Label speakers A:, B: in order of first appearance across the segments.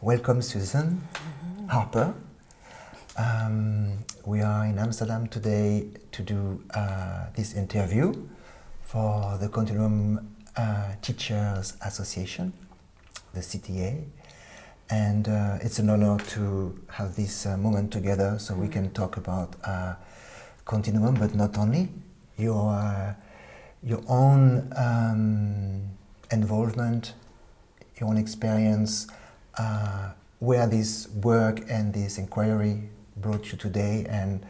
A: Welcome, Susan. Harper. We are in Amsterdam today to do this interview for the Continuum Teachers Association, the CTA. And it's an honor to have this moment together so we can talk about Continuum, but not only. Your own involvement, your own experience, where this work and this inquiry brought you today, and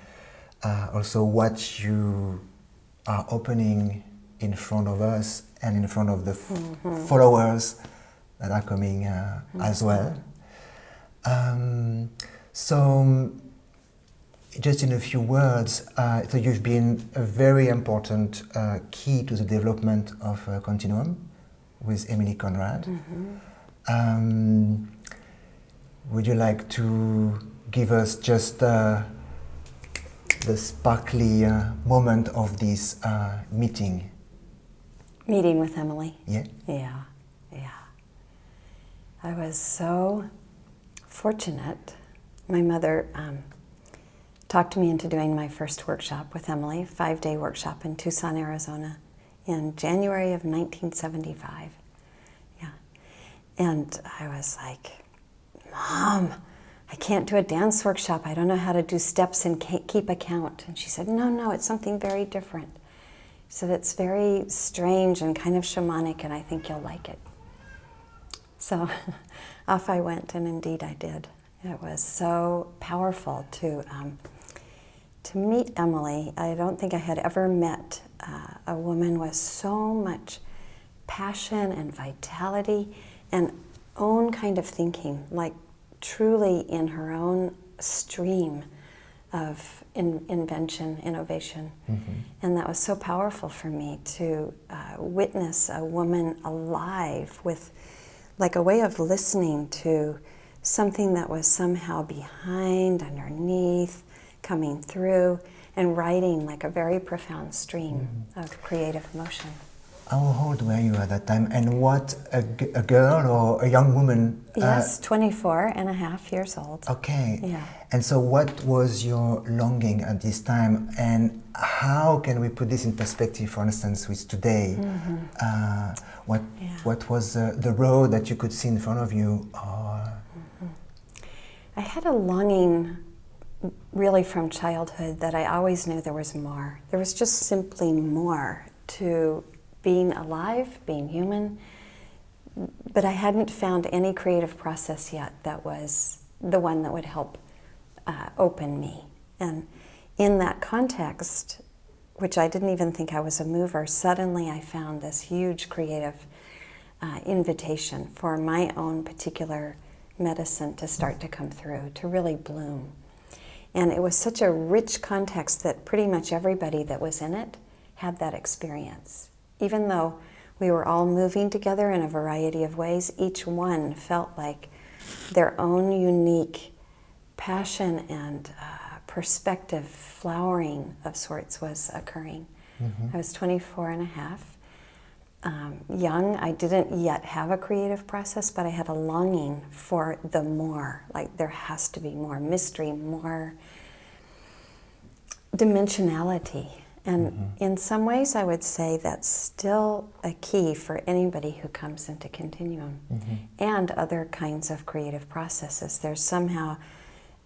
A: also what you are opening in front of us and in front of the followers that are coming as well. So just in a few words, so you've been a very important key to the development of Continuum with Emilie Conrad. Would you like to give us just the sparkly moment of this meeting?
B: Meeting with Emilie?
A: Yeah.
B: Yeah. I was so fortunate. My mother talked me into doing my first workshop with Emilie, 5-day workshop in Tucson, Arizona, in January of 1975. Yeah. And I was like, Mom, I can't do a dance workshop. I don't know how to do steps and keep a count. And she said, no, it's something very different. She said, it's very strange and kind of shamanic, and I think you'll like it. So off I went, and indeed I did. It was so powerful to meet Emilie. I don't think I had ever met a woman with so much passion and vitality and own kind of thinking, like truly in her own stream of invention, innovation. And that was so powerful for me to witness a woman alive with like a way of listening to something that was somehow behind, underneath, coming through, and writing like a very profound stream of creative motion.
A: How old were you at that time, and what, a girl or a young woman?
B: Yes, 24 and a half years old.
A: Okay.
B: Yeah.
A: And so what was your longing at this time, and how can we put this in perspective, for instance, with today? What was the road that you could see in front of you?
B: I had a longing really from childhood that I always knew there was more. There was just simply more to being alive, being human, but I hadn't found any creative process yet that was the one that would help open me. And in that context, which I didn't even think I was a mover, suddenly I found this huge creative invitation for my own particular medicine to start to come through, to really bloom. And it was such a rich context that pretty much everybody that was in it had that experience. Even though we were all moving together in a variety of ways, each one felt like their own unique passion and perspective flowering of sorts was occurring. I was 24 and a half. Young, I didn't yet have a creative process, but I had a longing for the more. Like there has to be more mystery, more dimensionality. And in some ways, I would say that's still a key for anybody who comes into Continuum and other kinds of creative processes. There's somehow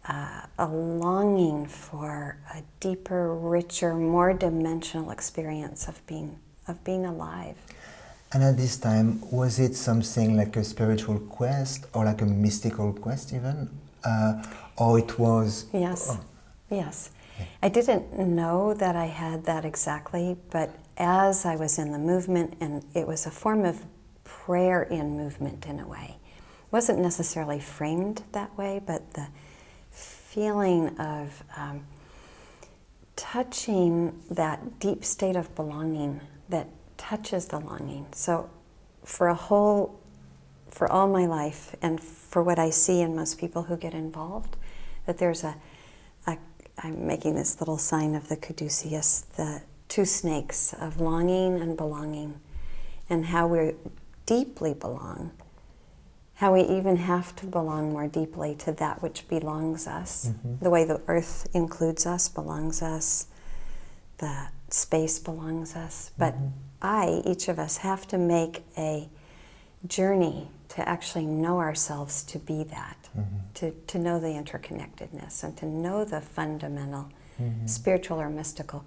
B: a longing for a deeper, richer, more dimensional experience of being alive.
A: And at this time, was it something like a spiritual quest or like a mystical quest even? Or it was...
B: Yes, yes. I didn't know that I had that exactly, but as I was in the movement, and it was a form of prayer in movement in a way. It wasn't necessarily framed that way, but the feeling of touching that deep state of belonging that touches the longing. So for all my life, and for what I see in most people who get involved, that there's I'm making this little sign of the caduceus, the two snakes of longing and belonging, and how we deeply belong how we even have to belong more deeply to that which belongs us. The way the earth includes us, belongs us, the space belongs us. But each of us, have to make a journey to actually know ourselves to be that, to know the interconnectedness and to know the fundamental spiritual or mystical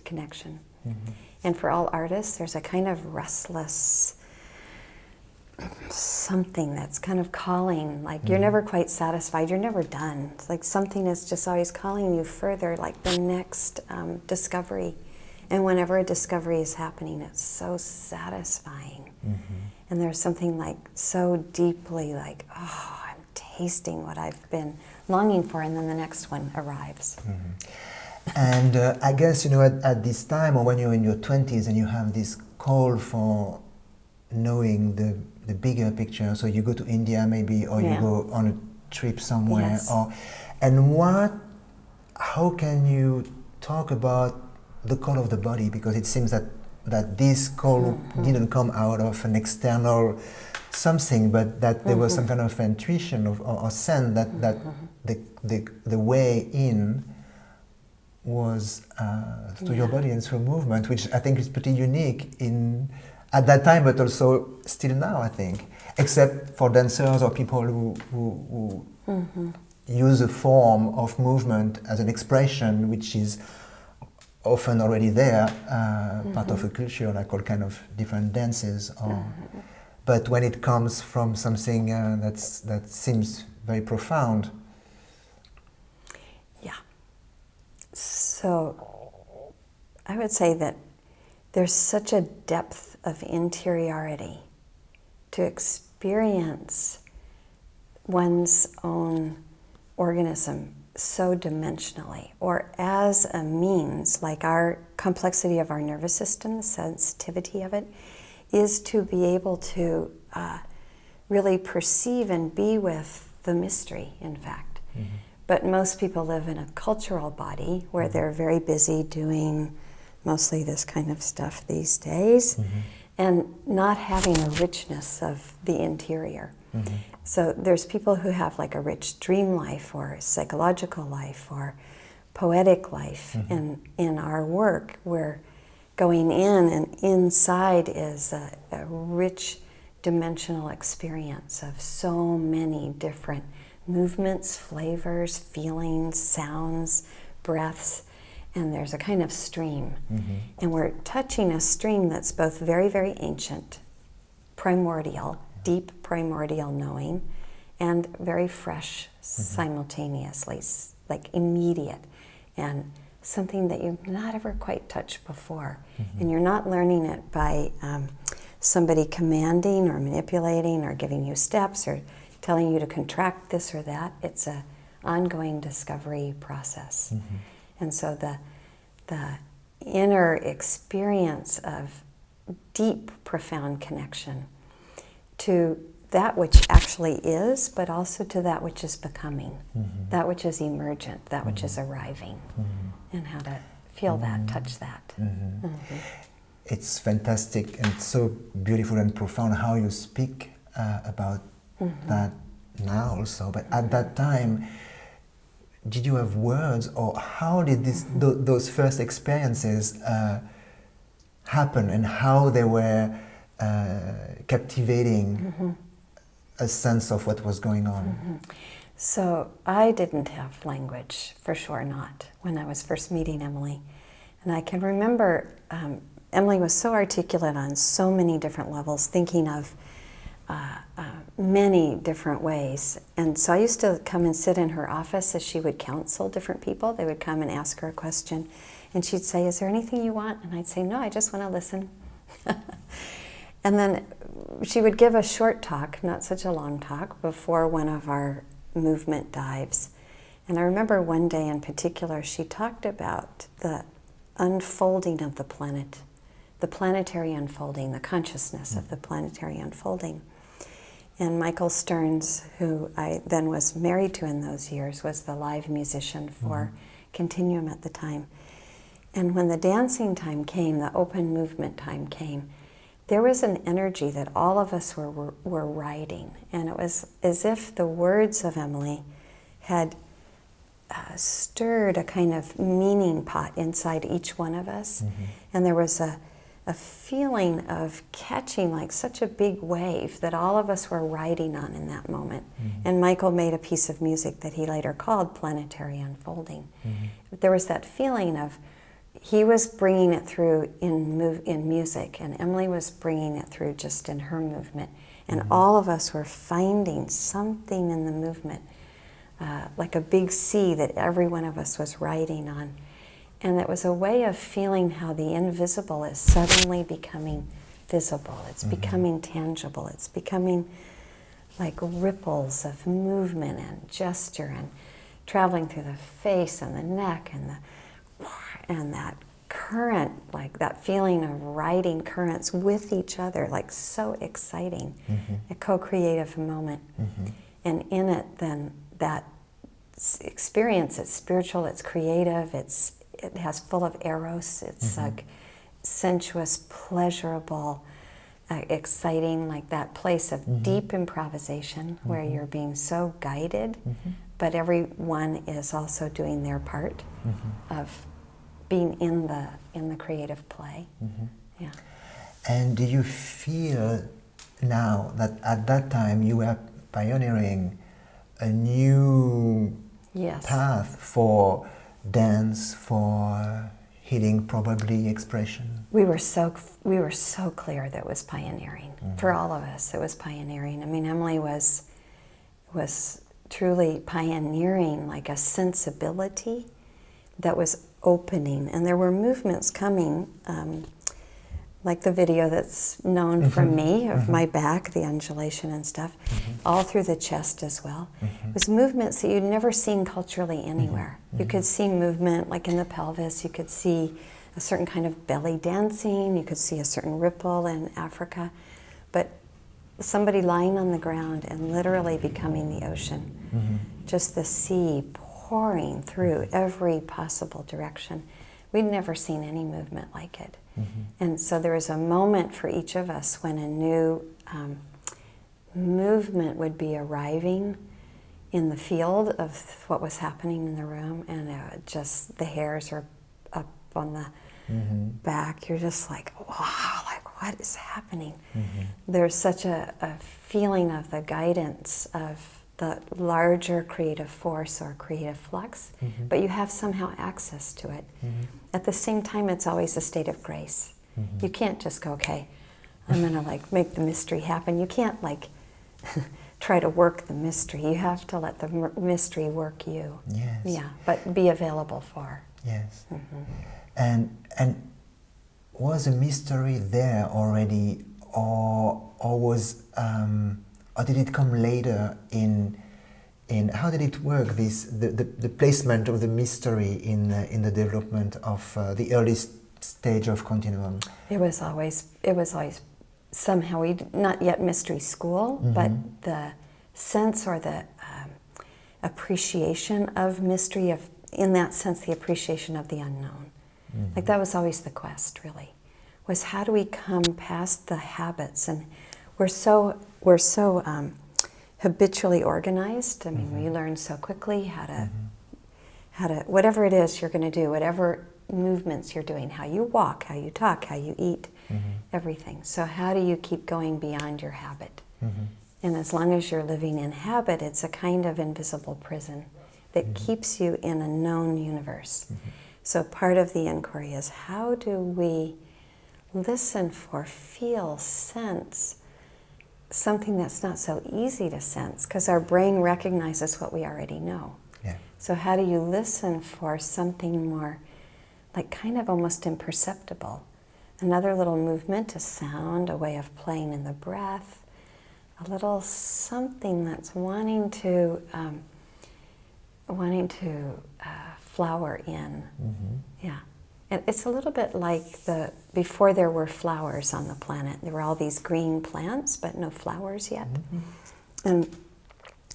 B: connection. And for all artists, there's a kind of restless something that's kind of calling, like you're never quite satisfied, you're never done. It's like something is just always calling you further, like the next discovery. And whenever a discovery is happening, it's so satisfying. And there's something like so deeply like, oh, I'm tasting what I've been longing for, and then the next one arrives.
A: And I guess, at this time, or when you're in your 20s and you have this call for knowing the bigger picture, so you go to India maybe, or you go on a trip somewhere, how can you talk about the call of the body? Because it seems that this call didn't come out of an external something, but that there was some kind of intuition or sense that the way in was through your body and through movement, which I think is pretty unique at that time, but also still now, I think, except for dancers or people who use a form of movement as an expression which is often already there, part of a culture, like all kind of different dances. But when it comes from something that seems very profound.
B: Yeah. So I would say that there's such a depth of interiority to experience one's own organism so dimensionally, or as a means, like our complexity of our nervous system, the sensitivity of it, is to be able to really perceive and be with the mystery, in fact. But most people live in a cultural body where they're very busy doing mostly this kind of stuff these days, and not having a richness of the interior. So there's people who have like a rich dream life or psychological life or poetic life. And in our work, we're going in, and inside is a rich dimensional experience of so many different movements, flavors, feelings, sounds, breaths, and there's a kind of stream. And we're touching a stream that's both very, very ancient, primordial, deep primordial knowing, and very fresh simultaneously, like immediate, and something that you've not ever quite touched before. And you're not learning it by somebody commanding or manipulating or giving you steps or telling you to contract this or that. It's an ongoing discovery process. And so the inner experience of deep, profound connection to that which actually is, but also to that which is becoming, that which is emergent, that which is arriving, and how to feel that, touch that.
A: It's fantastic and so beautiful and profound how you speak about that now also. But at that time, did you have words, or how did those first experiences happen, and how they were captivating a sense of what was going on?
B: So I didn't have language, for sure not, when I was first meeting Emilie. And I can remember Emilie was so articulate on so many different levels, thinking of many different ways. And so I used to come and sit in her office as she would counsel different people. They would come and ask her a question, and she'd say, "Is there anything you want?" And I'd say, "No, I just want to listen." And then she would give a short talk, not such a long talk, before one of our movement dives. And I remember one day in particular, she talked about the unfolding of the planet, the planetary unfolding, the consciousness of the planetary unfolding. And Michael Stearns, who I then was married to in those years, was the live musician for Continuum at the time. And when the dancing time came, the open movement time came, there was an energy that all of us were riding, and it was as if the words of Emilie had stirred a kind of meaning pot inside each one of us, and there was a feeling of catching like such a big wave that all of us were riding on in that moment. And Michael made a piece of music that he later called Planetary Unfolding. But there was that feeling of, he was bringing it through in music, and Emilie was bringing it through just in her movement. And all of us were finding something in the movement, like a big sea that every one of us was riding on. And it was a way of feeling how the invisible is suddenly becoming visible. It's becoming tangible. It's becoming like ripples of movement and gesture and traveling through the face and the neck and that current, like that feeling of riding currents with each other, like so exciting, a co-creative moment. And in it, then that experience, it's spiritual, it's creative, it has full of eros, it's like sensuous, pleasurable, exciting, like that place of deep improvisation where you're being so guided, but everyone is also doing their part of being in the creative play. Yeah.
A: And do you feel now that at that time you were pioneering a new path for dance, for healing, probably expression?
B: We were so clear that it was pioneering. For all of us, it was pioneering. I mean, Emilie was truly pioneering, like a sensibility that was opening, and there were movements coming, like the video that's known from me of my back, the undulation and stuff, all through the chest as well. It was movements that you'd never seen culturally anywhere. You could see movement like in the pelvis, you could see a certain kind of belly dancing, you could see a certain ripple in Africa, but somebody lying on the ground and literally becoming the ocean. Just the sea pouring through every possible direction. We'd never seen any movement like it. And so there was a moment for each of us when a new movement would be arriving in the field of what was happening in the room, and just the hairs are up on the back. You're just like, wow, like what is happening? There's such a feeling of the guidance of the larger creative force or creative flux, but you have somehow access to it. At the same time, it's always a state of grace. You can't just go, okay, I'm gonna like make the mystery happen. You can't like try to work the mystery. You have to let the mystery work you.
A: Yes.
B: Yeah, but be available for.
A: Yes. And was a mystery there already, or was or did it come later in how did it work, the placement of the mystery in the development of the early stage of Continuum?
B: It was always somehow, we not yet mystery school, but the sense or the appreciation of mystery, in that sense, the appreciation of the unknown. Like that was always the quest, really, was how do we come past the habits? And we're so habitually organized. I mean, we learn so quickly how to whatever it is you're going to do, whatever movements you're doing, how you walk, how you talk, how you eat, everything. So how do you keep going beyond your habit? And as long as you're living in habit, it's a kind of invisible prison that keeps you in a known universe. So part of the inquiry is, how do we listen for, feel, sense something that's not so easy to sense, because our brain recognizes what we already know.
A: Yeah.
B: So how do you listen for something more, like kind of almost imperceptible? Another little movement, a sound, a way of playing in the breath, a little something that's wanting to flower in. Yeah. It's a little bit like before there were flowers on the planet. There were all these green plants, but no flowers yet. And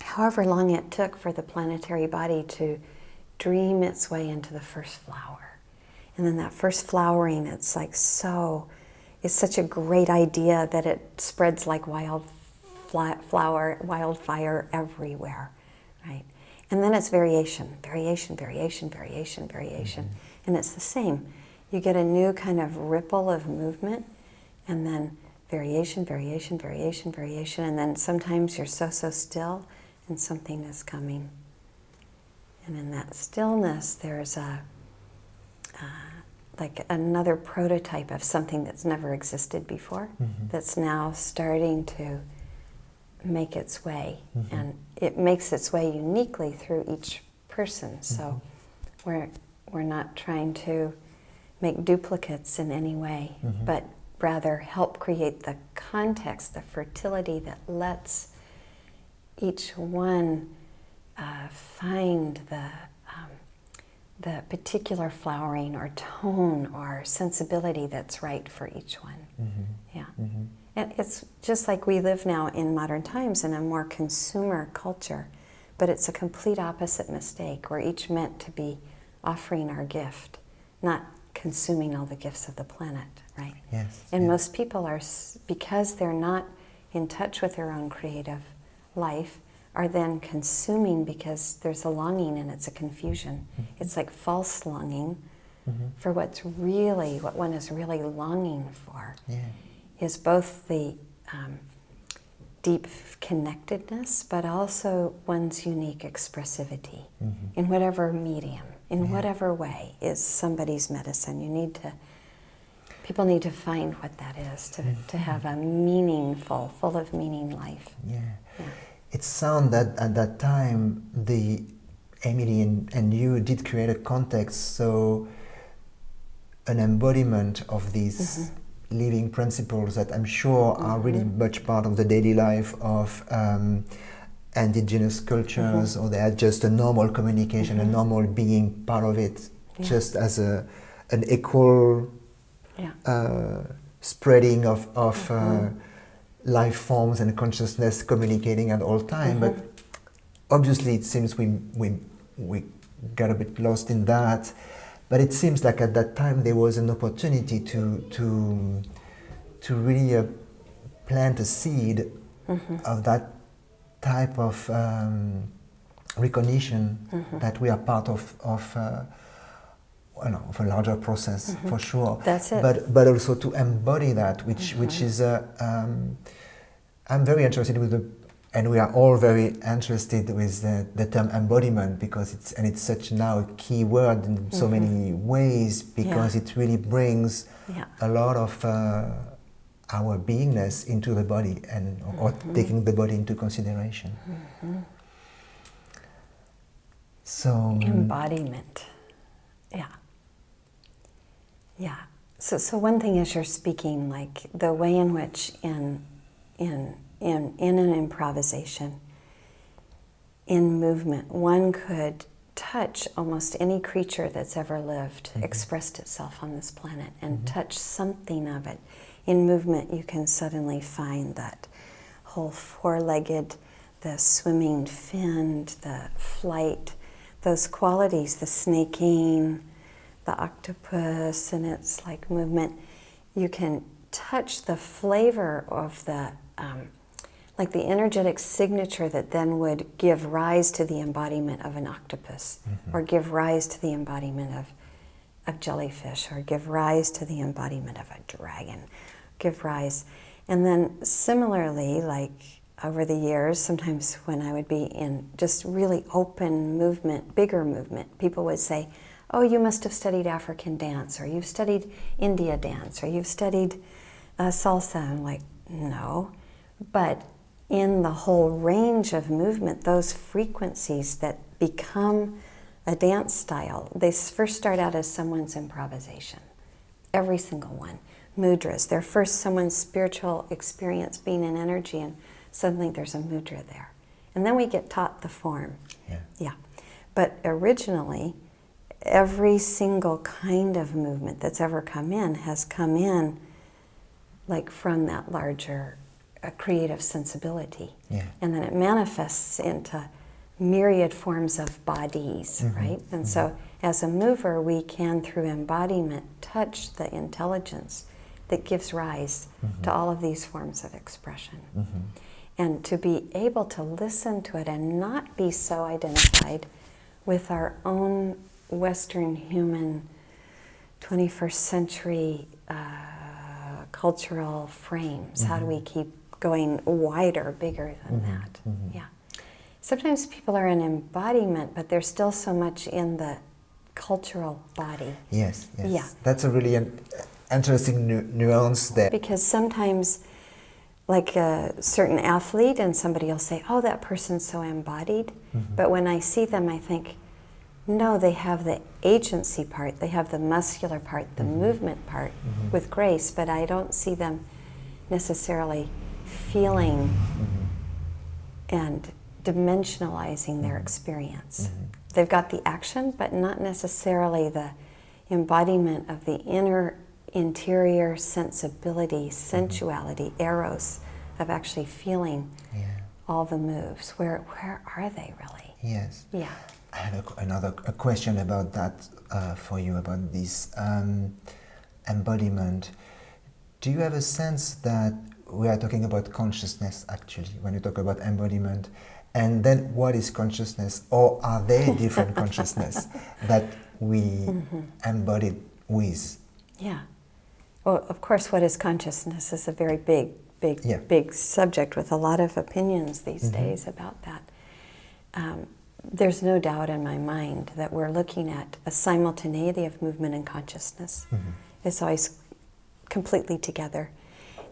B: however long it took for the planetary body to dream its way into the first flower. And then that first flowering, it's is such a great idea that it spreads like wildfire everywhere, right? And then it's variation, variation, variation, variation, variation. And it's the same. You get a new kind of ripple of movement, and then variation, variation, variation, variation, and then sometimes you're so still, and something is coming. And in that stillness, there's like another prototype of something that's never existed before, that's now starting to make its way. And it makes its way uniquely through each person. So we're not trying to make duplicates in any way, but rather help create the context, the fertility that lets each one find the particular flowering or tone or sensibility that's right for each one. Yeah. And it's just like we live now in modern times in a more consumer culture, but it's a complete opposite mistake. We're each meant to be offering our gift, not consuming all the gifts of the planet, right?
A: Yes.
B: And most people are, because they're not in touch with their own creative life, are then consuming because there's a longing and it's a confusion. It's like false longing for what one is really longing for is both the deep connectedness, but also one's unique expressivity in whatever medium, in whatever way is somebody's medicine. People need to find what that is to have a meaningful, full of meaning life.
A: Yeah. It sounds that at that time, Emilie and you did create a context, so an embodiment of these living principles that I'm sure are really much part of the daily life of indigenous cultures, or they are just a normal communication, a normal being part of it, just as an equal spreading of life forms and consciousness communicating at all time. But obviously it seems we got a bit lost in that. But it seems like at that time there was an opportunity to really plant a seed of that type of recognition that we are part of a larger process, for sure.
B: That's it.
A: But also to embody that, which is I'm very interested with and we are all very interested with the term embodiment, because it's such now a key word in so many ways, because it really brings a lot of our beingness into the body, and or taking the body into consideration. So
B: embodiment. So one thing is, you're speaking like the way in which in an improvisation, in movement, one could touch almost any creature that's ever lived, expressed itself on this planet, and touch something of it. In movement, you can suddenly find that whole four-legged, the swimming fin, the flight, those qualities, the snaking, the octopus, and its like movement. You can touch the flavor of the like the energetic signature that then would give rise to the embodiment of an octopus, or give rise to the embodiment of jellyfish, or give rise to the embodiment of a dragon, give rise. And then similarly, like over the years, sometimes when I would be in just really open movement, bigger movement, people would say, oh, you must have studied African dance, or you've studied India dance, or you've studied salsa. I'm like, no. But in the whole range of movement, those frequencies that become a dance style, they first start out as someone's improvisation. Every single one. Mudras, they're first someone's spiritual experience being in energy, and suddenly there's a mudra there. And then we get taught the form. Yeah. But originally, every single kind of movement that's ever come in has come in like from that larger creative sensibility. And then it manifests into myriad forms of bodies, right? And so as a mover, we can, through embodiment, touch the intelligence that gives rise to all of these forms of expression. And to be able to listen to it and not be so identified with our own Western human 21st century cultural frames. How do we keep going wider, bigger than that? Yeah. Sometimes people are in embodiment, but they're still so much in the cultural body.
A: Yes, yes.
B: Yeah.
A: That's a really interesting nuance there.
B: Because sometimes, like a certain athlete, and somebody will say, oh, that person's so embodied. But when I see them, I think, no, they have the agency part, they have the muscular part, the movement part with grace, but I don't see them necessarily feeling and dimensionalizing their experience. They've got the action, but not necessarily the embodiment of the interior sensibility, sensuality, eros, of actually feeling all the moves. Where are they really?
A: Yes.
B: Yeah.
A: I have another question about that for you, about this embodiment. Do you have a sense that we are talking about consciousness actually when you talk about embodiment? And then what is consciousness? Or are there different consciousness that we embody with?
B: Yeah. Well, of course, what is consciousness is a very big subject with a lot of opinions these days about that. There's no doubt in my mind that we're looking at a simultaneity of movement and consciousness. It's always completely together.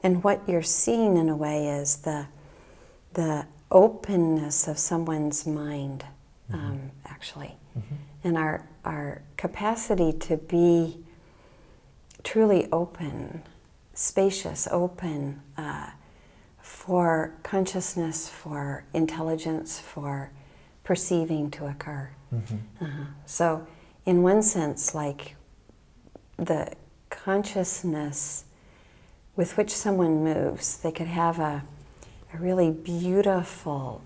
B: And what you're seeing in a way is the openness of someone's mind, actually. And our capacity to be truly open, spacious, open for consciousness, for intelligence, for perceiving to occur. So in one sense, like the consciousness with which someone moves, they could have a really beautiful,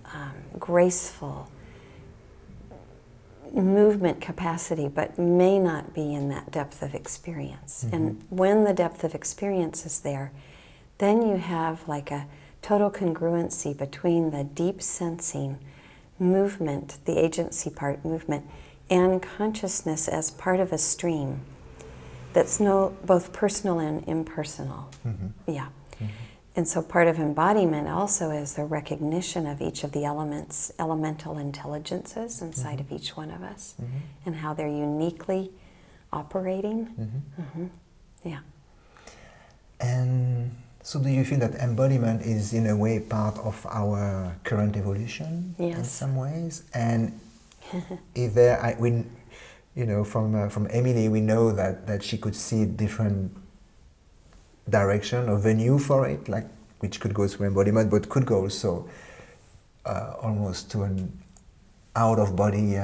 B: graceful movement capacity, but may not be in that depth of experience. And when the depth of experience is there, then you have like a total congruency between the deep sensing movement, the agency part movement, and consciousness as part of a stream that's both personal and impersonal. Yeah. And so part of embodiment also is the recognition of each of the elements, elemental intelligences inside of each one of us, and how they're uniquely operating. Yeah.
A: And so do you feel that embodiment is in a way part of our current evolution in some ways? And if there, from Emilie, we know that she could see different direction or venue for it, like which could go through embodiment, but could go also almost to an out-of-body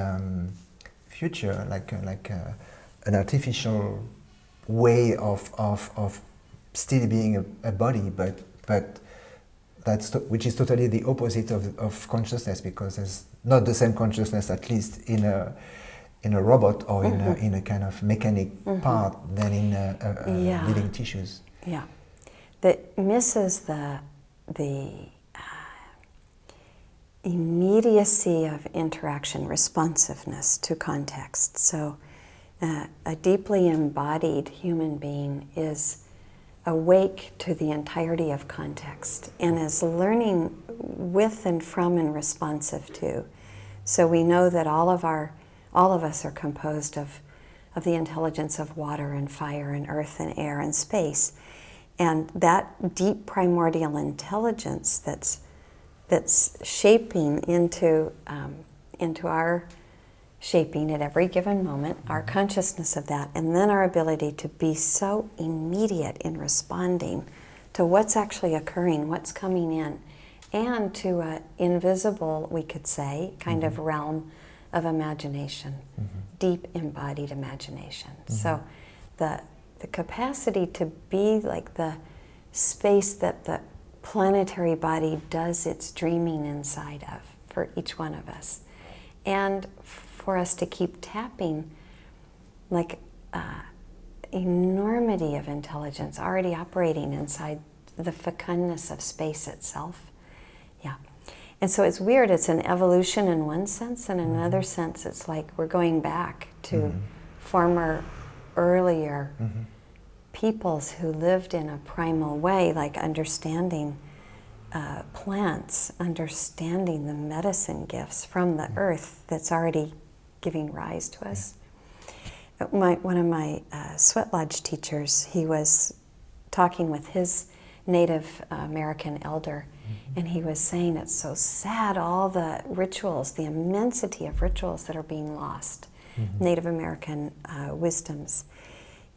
A: future, like an artificial way of still being a body, but which is totally the opposite of consciousness, because it's not the same consciousness, at least in a robot or in a kind of mechanic part than in living tissues.
B: Yeah, that misses the immediacy of interaction, responsiveness to context. So a deeply embodied human being is awake to the entirety of context and is learning with and from and responsive to. So we know that all of us are composed of the intelligence of water and fire and earth and air and space. And that deep primordial intelligence that's shaping into our shaping at every given moment, our consciousness of that, and then our ability to be so immediate in responding to what's actually occurring, what's coming in, and to an invisible, we could say, kind of realm of imagination, deep embodied imagination. So the capacity to be like the space that the planetary body does its dreaming inside of for each one of us. And for us to keep tapping like enormity of intelligence already operating inside the fecundness of space itself. Yeah. And so it's weird, it's an evolution in one sense, and in another sense it's like we're going back to former, earlier peoples who lived in a primal way, like understanding plants, understanding the medicine gifts from the earth that's already giving rise to us. One of my sweat lodge teachers, he was talking with his Native American elder, and he was saying it's so sad, all the rituals, the immensity of rituals that are being lost, Native American wisdoms.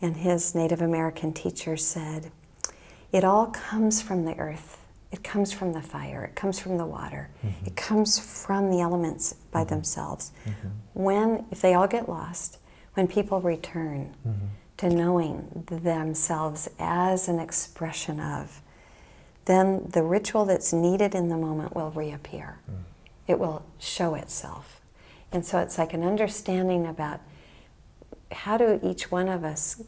B: And his Native American teacher said, it all comes from the earth. It comes from the fire. It comes from the water. It comes from the elements by themselves. If they all get lost, when people return to knowing themselves as an expression of, then the ritual that's needed in the moment will reappear. It will show itself. And so it's like an understanding about how do each one of us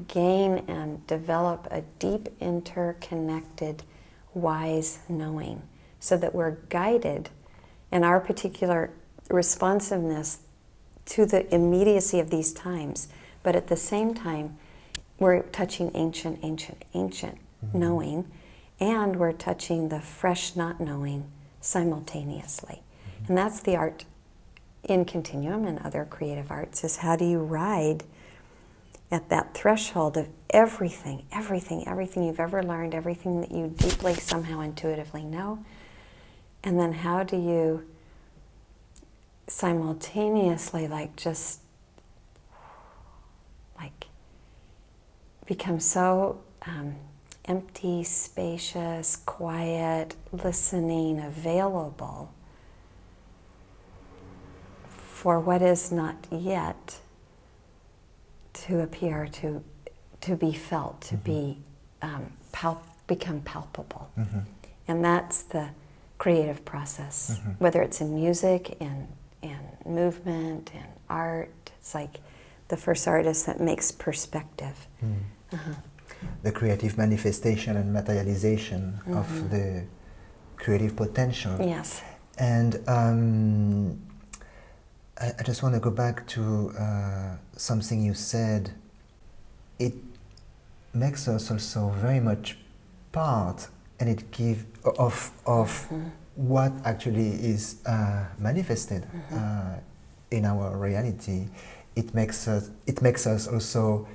B: gain and develop a deep, interconnected, wise knowing, so that we're guided in our particular responsiveness to the immediacy of these times, but at the same time, we're touching ancient knowing, and we're touching the fresh not knowing simultaneously. And that's the art in Continuum and other creative arts, is how do you ride at that threshold of everything you've ever learned, everything that you deeply somehow intuitively know, and then how do you simultaneously just become so empty, spacious, quiet, listening, available for what is not yet to appear, to be felt, to be become palpable. And that's the creative process, whether it's in music, in movement, in art. It's like the first artist that makes perspective.
A: The creative manifestation and materialization of the creative potential.
B: Yes.
A: And I just want to go back to something you said. It makes us also very much part, and it gives of what actually is manifested in our reality. It makes us also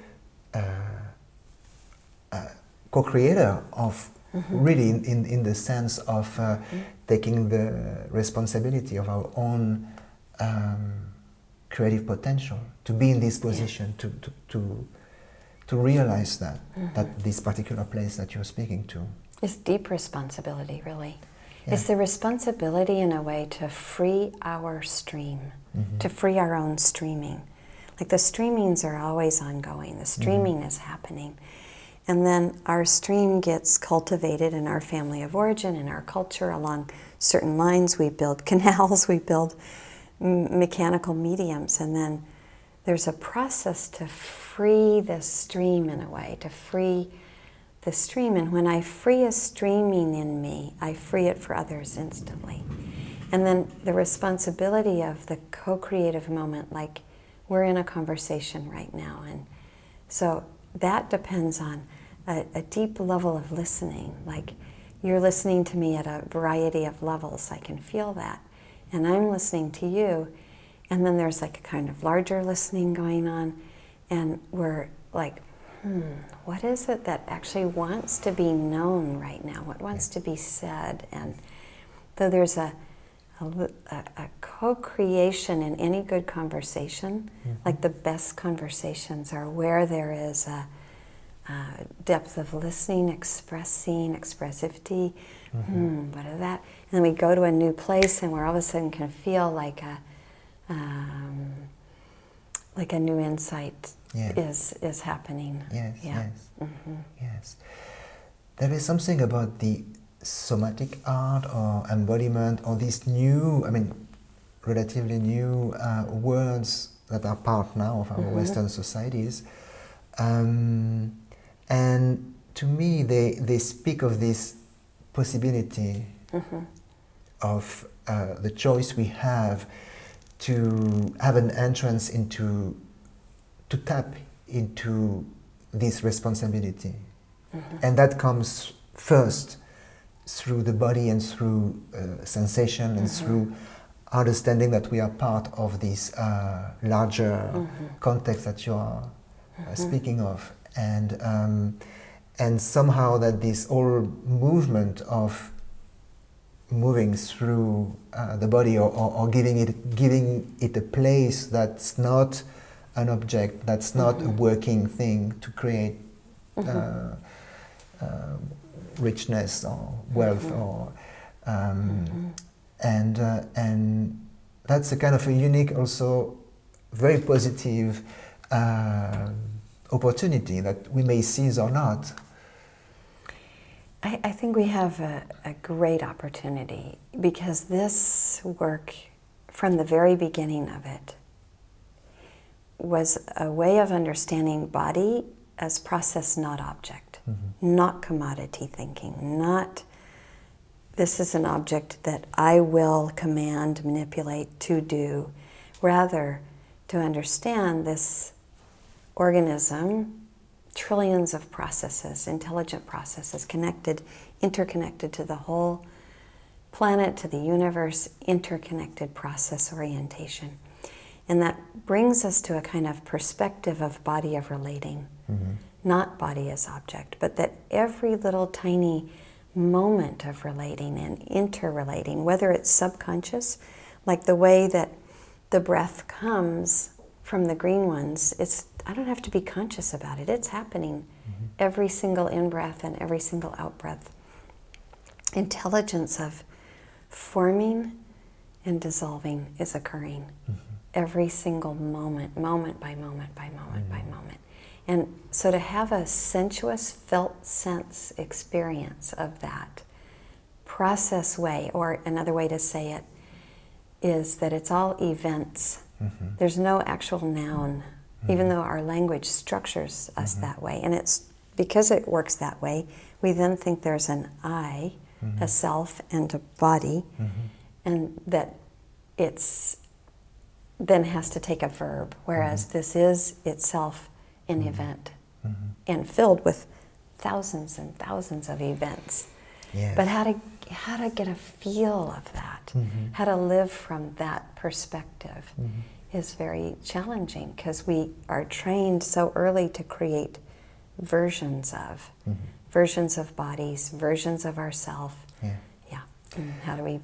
A: co-creator of really in the sense of taking the responsibility of our own creative potential, to be in this position, to realize that this particular place that you're speaking to.
B: It's deep responsibility, really. Yeah. It's the responsibility in a way to free our stream, to free our own streaming. Like the streamings are always ongoing, the streaming is happening. And then our stream gets cultivated in our family of origin, in our culture, along certain lines. We build canals, we build mechanical mediums, and then there's a process to free the stream in a way, to free the stream. And when I free a streaming in me, I free it for others instantly. And then the responsibility of the co-creative moment, like we're in a conversation right now, and so that depends on a deep level of listening. Like you're listening to me at a variety of levels, I can feel that. And I'm listening to you, and then there's like a kind of larger listening going on, and we're like, what is it that actually wants to be known right now? What wants to be said? And though there's a co-creation in any good conversation, like the best conversations are where there is a depth of listening, expressing, expressivity, what is that? And then we go to a new place and we're all of a sudden can feel like a new insight is happening.
A: Yes, yes. There is something about the somatic art or embodiment or these new, relatively new words that are part now of our Western societies, And to me, they speak of this possibility of the choice we have to have an entrance into, to tap into this responsibility. And that comes first through the body and through sensation and through understanding that we are part of this larger context that you are speaking of. And somehow that this whole movement of moving through the body or giving it a place that's not an object, that's not a working thing to create richness or wealth or and that's a kind of a unique, also very positive opportunity that we may seize or not.
B: I think we have a great opportunity, because this work, from the very beginning of it, was a way of understanding body as process, not object, not commodity thinking, not this is an object that I will command, manipulate to do. Rather, to understand this organism, trillions of processes, intelligent processes, connected, interconnected to the whole planet, to the universe, interconnected process orientation. And that brings us to a kind of perspective of body of relating, not body as object, but that every little tiny moment of relating and interrelating, whether it's subconscious, like the way that the breath comes from the green ones, I don't have to be conscious about it. It's happening. Every single in-breath and every single out-breath. Intelligence of forming and dissolving is occurring. Every single moment, moment by moment by moment by moment. And so to have a sensuous, felt sense experience of that process way, or another way to say it is that it's all events. There's no actual noun, even though our language structures us that way. And it's because it works that way, we then think there's an I, a self, and a body, and that it's then has to take a verb, whereas this is itself an event and filled with thousands and thousands of events.
A: Yes.
B: But how to get a feel of that, how to live from that perspective is very challenging, because we are trained so early to create versions of bodies, versions of ourself. Yeah. And how do we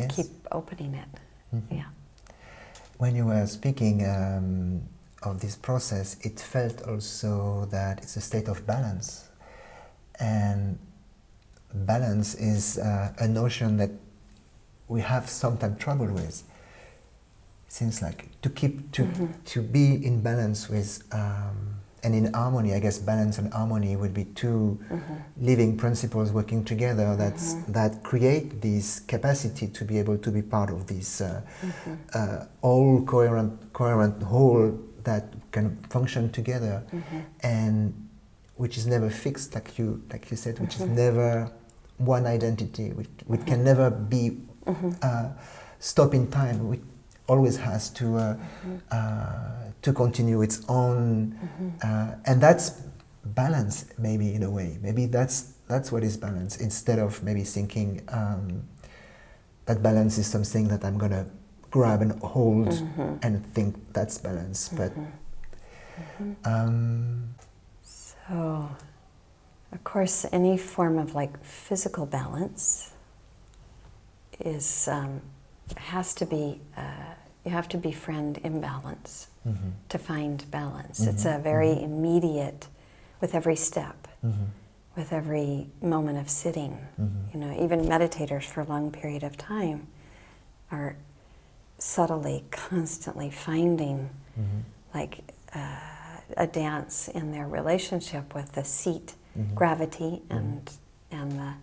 B: keep opening it? Yeah.
A: When you were speaking of this process, it felt also that it's a state of balance. And balance is a notion that we have sometimes trouble with. It seems like to be in balance with and in harmony. I guess balance and harmony would be two living principles working together that create this capacity to be able to be part of this all coherent whole that can function together, and which is never fixed, like you said, which is never one identity, which can never be stop in time, which always has to continue its own, and that's balance, maybe, in a way. Maybe that's what is balance, instead of maybe thinking that balance is something that I'm gonna grab and hold and think that's balance. But
B: so, of course, any form of like physical balance is has to be you have to befriend imbalance to find balance. It's a very immediate, with every step, with every moment of sitting. You know, even meditators for a long period of time are subtly, constantly finding like a dance in their relationship with the seat, gravity, and the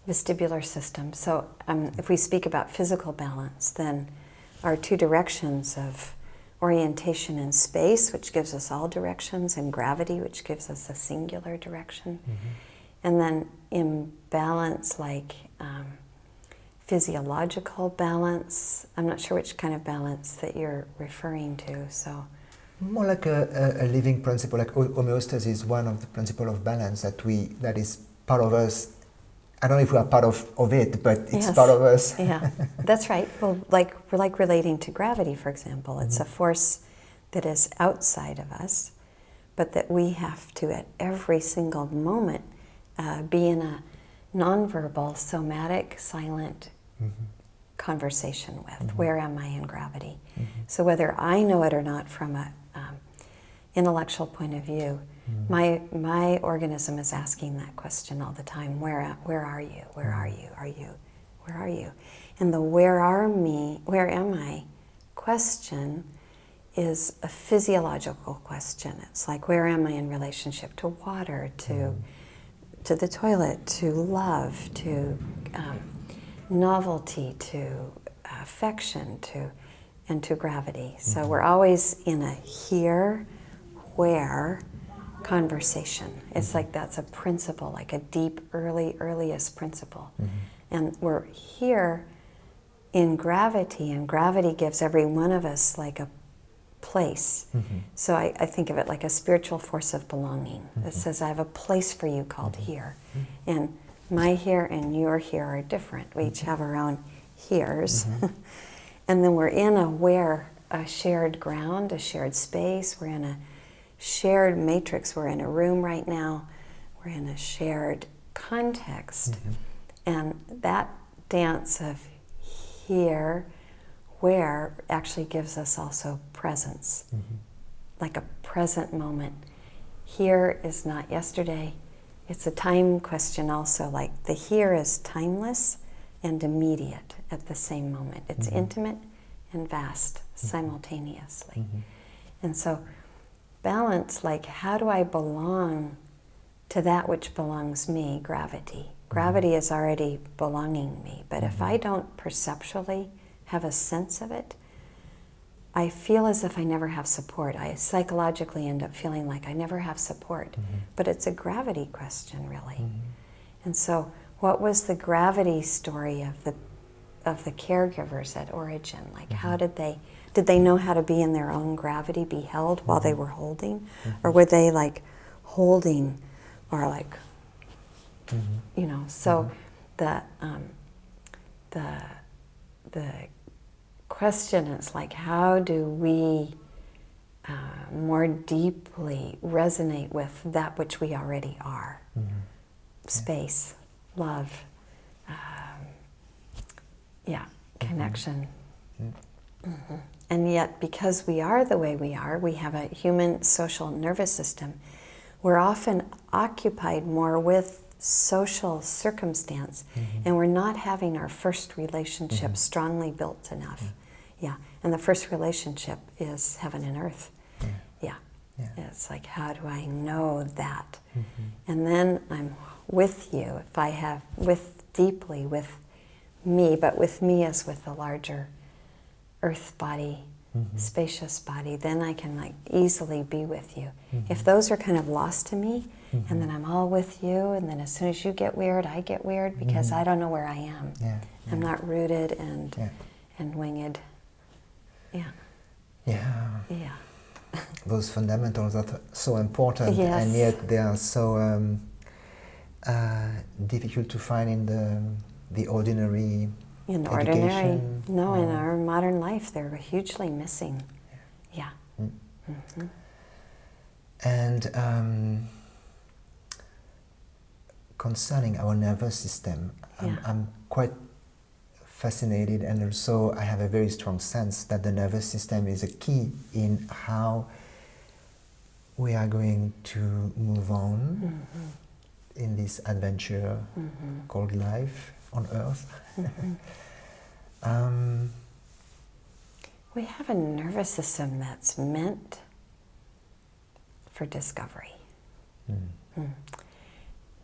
B: vestibular system. So if we speak about physical balance, then our two directions of orientation in space, which gives us all directions, and gravity, which gives us a singular direction. And then imbalance, like physiological balance. I'm not sure which kind of balance that you're referring to, so.
A: More like a living principle, like homeostasis is one of the principles of balance that is part of us. I don't know if we are part of it, but it's part of us.
B: Yeah, that's right. Well, we're like relating to gravity, for example. It's a force that is outside of us, but that we have to, at every single moment, be in a nonverbal, somatic, silent conversation with. Where am I in gravity? So whether I know it or not from a intellectual point of view, my organism is asking that question all the time. Where are you? Where are you? Where are you? And the where am I question is a physiological question. It's like, where am I in relationship to water, to the toilet, to love, to novelty, to affection, and to gravity. So we're always in a here, where conversation. It's like that's a principle, like a deep, earliest principle. And we're here in gravity, and gravity gives every one of us like a place. So I think of it like a spiritual force of belonging. It says, I have a place for you called here. And my here and your here are different. We each have our own heres. And then we're in a shared ground, a shared space. We're in a shared matrix. We're in a room right now. We're in a shared context. And that dance of here, where, actually gives us also presence, like a present moment. Here is not yesterday. It's a time question also, like the here is timeless and immediate at the same moment. It's intimate and vast simultaneously. And so balance, like how do I belong to that which belongs me, gravity. Gravity is already belonging me, but if I don't perceptually have a sense of it, I feel as if I never have support. I psychologically end up feeling like I never have support. But it's a gravity question, really. And so what was the gravity story of the caregivers at origin? Like how did they know how to be in their own gravity, be held while they were holding? Or were they like holding or like, you know, so the question is like, how do we more deeply resonate with that which we already are? Space, love, connection. And yet, because we are the way we are, we have a human social nervous system, we're often occupied more with social circumstance, and we're not having our first relationship strongly built enough. And the first relationship is heaven and earth. It's like, how do I know that? And then I'm with you. If I have deeply with me, but with me as with the larger earth body, spacious body, then I can like easily be with you. If those are kind of lost to me, and then I'm all with you, and then as soon as you get weird, I get weird because I don't know where I am. I'm not rooted and winged.
A: Those fundamentals are so important, and yet they are so difficult to find in the ordinary education.
B: In our modern life, they're hugely missing.
A: And concerning our nervous system, I'm quite fascinated, and also I have a very strong sense that the nervous system is a key in how we are going to move on in this adventure called life on Earth.
B: We have a nervous system that's meant for discovery.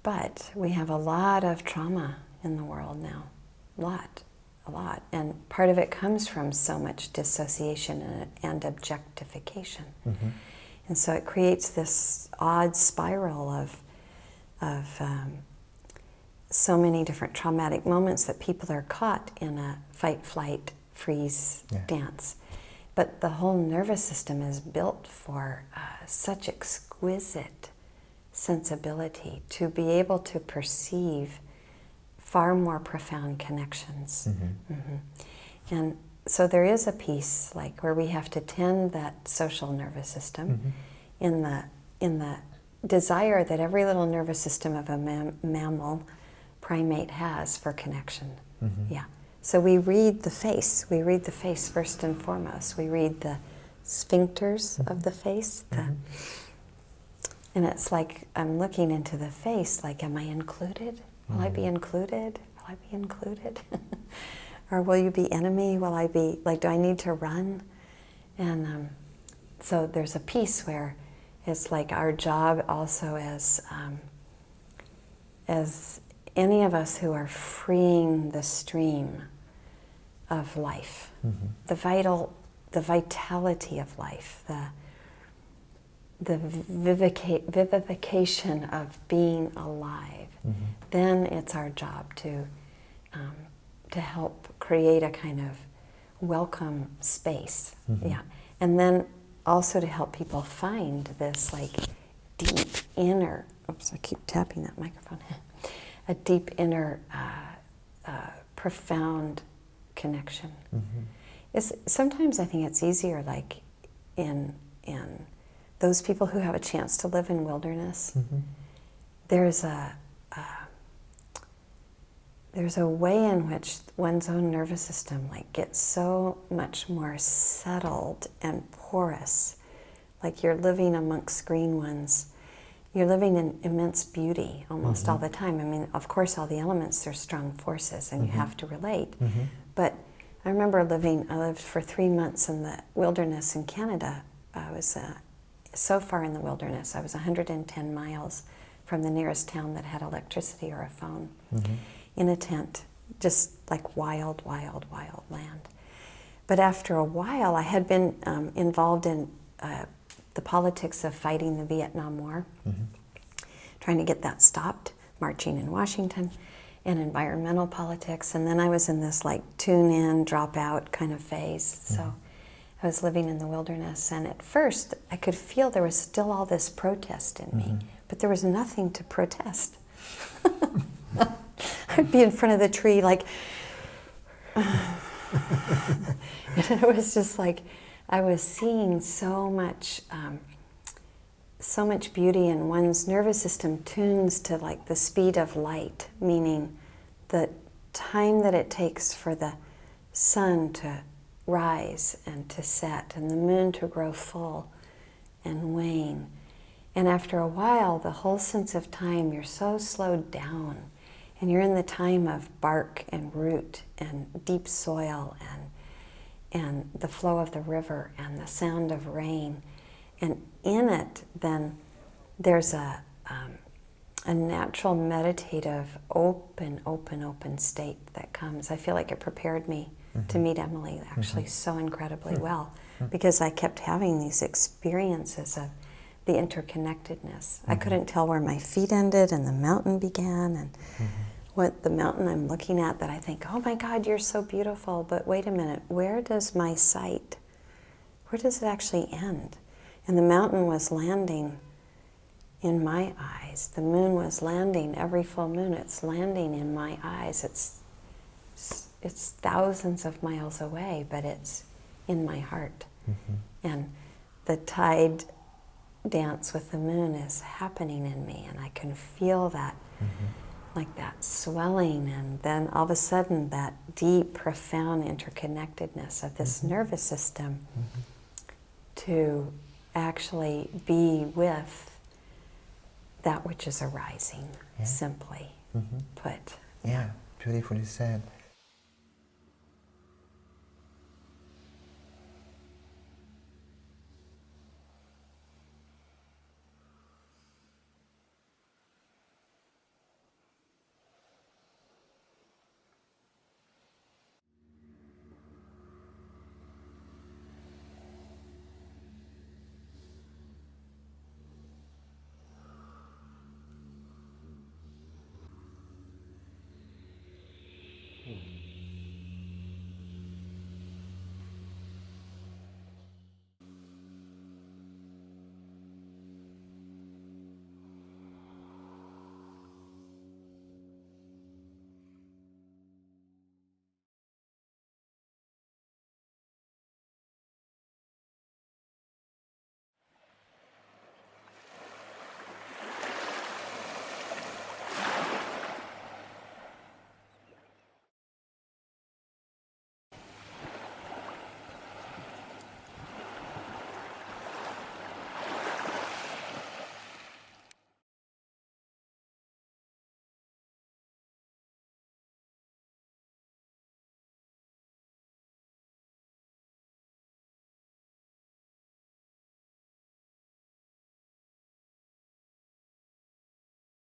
B: But we have a lot of trauma in the world now. A a lot. And part of it comes from so much dissociation and objectification. And so it creates this odd spiral of so many different traumatic moments that people are caught in a fight, flight, freeze dance. But the whole nervous system is built for such exquisite sensibility to be able to perceive far more profound connections. And so there is a piece like where we have to tend that social nervous system in the desire that every little nervous system of a mammal primate has for connection. Yeah. So we read the face. We read the face first and foremost. We read the sphincters of the face. And it's like I'm looking into the face, like, am I included? Will I be included? Will I be included? Or will you be enemy? Will I be, like, do I need to run? And so there's a piece where it's like our job also as any of us who are freeing the stream of life, the vitality of life, the vivification of being alive, then it's our job to help create a kind of welcome space. Yeah. And then also to help people find this like deep inner, oops, I keep tapping that microphone, a deep inner profound connection. Sometimes I think it's easier like in those people who have a chance to live in wilderness, there's a way in which one's own nervous system like gets so much more settled and porous. Like you're living amongst green ones. You're living in immense beauty almost all the time. I mean, of course, all the elements, they're strong forces and you have to relate. But I remember I lived for 3 months in the wilderness in Canada. I was so far in the wilderness. I was 110 miles from the nearest town that had electricity or a phone, in a tent, just like wild, wild, wild land. But after a while, I had been involved in the politics of fighting the Vietnam War, trying to get that stopped, marching in Washington, and environmental politics. And then I was in this like tune in, drop out kind of phase. So I was living in the wilderness, and at first I could feel there was still all this protest in me, but there was nothing to protest. I'd be in front of the tree like, and it was just like, I was seeing so much beauty, and one's nervous system tunes to like the speed of light, meaning the time that it takes for the sun to rise and to set and the moon to grow full and wane. And after a while, the whole sense of time, you're so slowed down, and you're in the time of bark and root and deep soil and the flow of the river and the sound of rain. And in it, then, there's a natural meditative, open state that comes. I feel like it prepared me to meet Emilie actually so incredibly well, because I kept having these experiences of the interconnectedness. I couldn't tell where my feet ended and the mountain began, and what the mountain I'm looking at that I think, oh my God, you're so beautiful, but wait a minute, where does my sight, where does it actually end? And the mountain was landing in my eyes. The moon was landing every full moon. It's landing in my eyes. It's thousands of miles away, but it's in my heart. And the tide dance with the moon is happening in me, and I can feel that, like that swelling, and then all of a sudden that deep, profound interconnectedness of this nervous system to actually be with that which is arising, simply put.
A: Yeah, beautifully said.